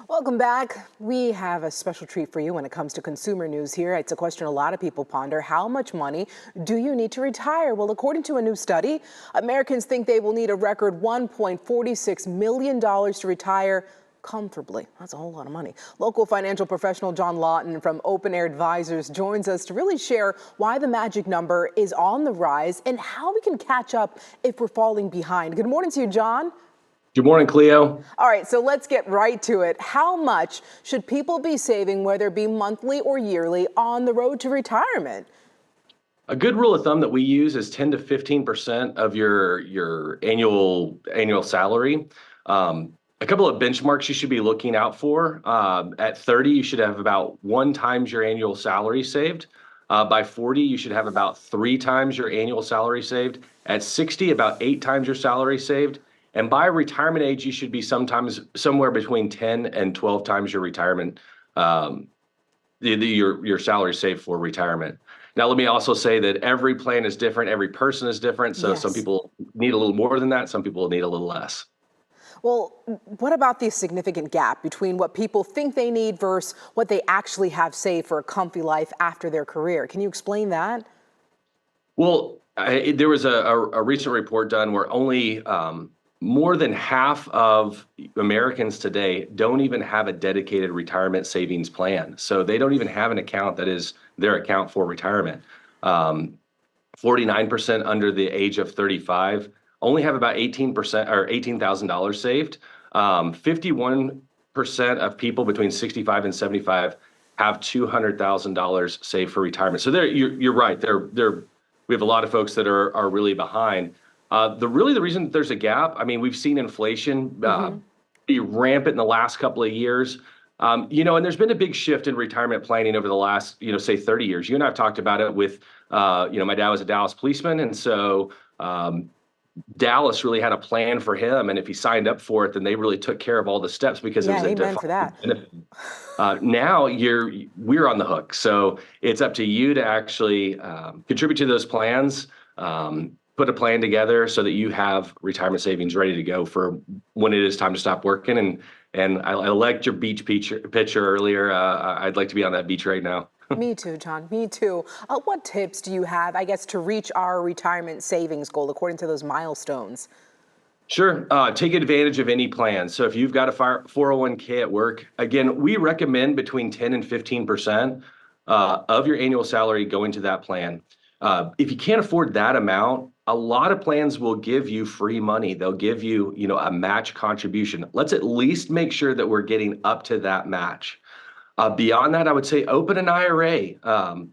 Welcome back. We have a special treat for you when it comes to consumer news here. It's a question a lot of people ponder. How much money do you need to retire? Well, according to a new study, Americans think they will need a record $1.46 million to retire comfortably. That's a whole lot of money. Local financial professional Jon Lawton from OpenAir Advisers joins us to really share why the magic number is on the rise and how we can catch up if we're falling behind. Good morning to you, Jon. Good morning, Cleo. All right, so let's get right to it. How much should people be saving, whether it be monthly or yearly, on the road to retirement? A good rule of thumb that we use is 10 to 15% of your annual salary. A couple of benchmarks you should be looking out for. At 30, you should have about 1 times your annual salary saved. By 40, you should have about 3 times your annual salary saved. At 60, about 8 times your salary saved. And by retirement age, you should be somewhere between 10 and 12 times your retirement, your salary saved for retirement. Now, let me also say that every plan is different. Every person is different. So some people need a little more than that. Some people need a little less. Well, what about the significant gap between what people think they need versus what they actually have saved for a comfy life after their career? Can you explain that? Well, there was a recent report done where only more than half of Americans today don't even have a dedicated retirement savings plan. So they don't even have an account that is their account for retirement. 49% under the age of 35 only have about 18% or $18,000 saved. 51% of people between 65 and 75 have $200,000 saved for retirement. So you're right. We have a lot of folks that are really behind. The reason that there's a gap, I mean, we've seen inflation be rampant in the last couple of years. And there's been a big shift in retirement planning over the last, say 30 years. You and I have talked about it with, my dad was a Dallas policeman. And so Dallas really had a plan for him. And if he signed up for it, then they really took care of all the steps because it was a defined benefit. Now we're on the hook. So it's up to you to actually contribute to those plans. Put a plan together so that you have retirement savings ready to go for when it is time to stop working. And I liked your beach picture earlier. I'd like to be on that beach right now. Me too, Jon. Me too. What tips do you have, I guess, to reach our retirement savings goal according to those milestones? Sure. Take advantage of any plan. So if you've got a 401k at work, again, we recommend between 10 and 15% of your annual salary going to that plan. If you can't afford that amount, a lot of plans will give you free money. They'll give you, a match contribution. Let's at least make sure that we're getting up to that match. Beyond that, I would say open an IRA.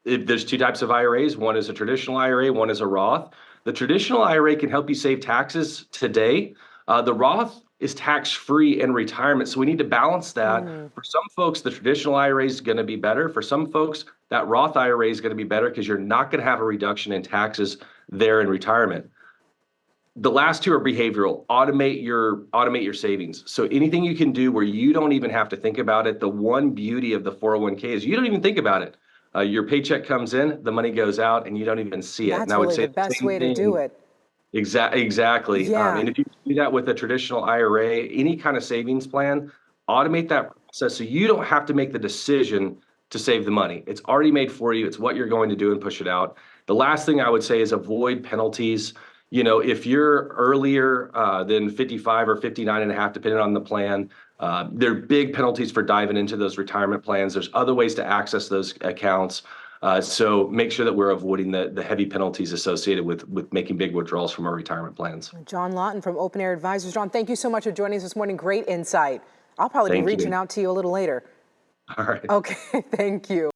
There's 2 types of IRAs. One is a traditional IRA, one is a Roth. The traditional IRA can help you save taxes today. The Roth is tax-free in retirement. So we need to balance that. For some folks, the traditional IRA is going to be better. For some folks, that Roth IRA is going to be better because you're not going to have a reduction in taxes there in retirement. The last 2 are behavioral. Automate your savings. So anything you can do where you don't even have to think about it. The one beauty of the 401k is you don't even think about it. Your paycheck comes in, the money goes out, and you don't even see it. That's really the best way to do it. Exactly. Yeah. And if you do that with a traditional IRA, any kind of savings plan, automate that process so you don't have to make the decision to save the money. It's already made for you. It's what you're going to do and push it out. The last thing I would say is avoid penalties. If you're earlier than 55 or 59 and a half, depending on the plan, there are big penalties for diving into those retirement plans. There's other ways to access those accounts. So make sure that we're avoiding the heavy penalties associated with making big withdrawals from our retirement plans. Jon Lawton from OpenAir Advisers. Jon, thank you so much for joining us this morning. Great insight. I'll probably be reaching out to you a little later. All right. Okay, thank you.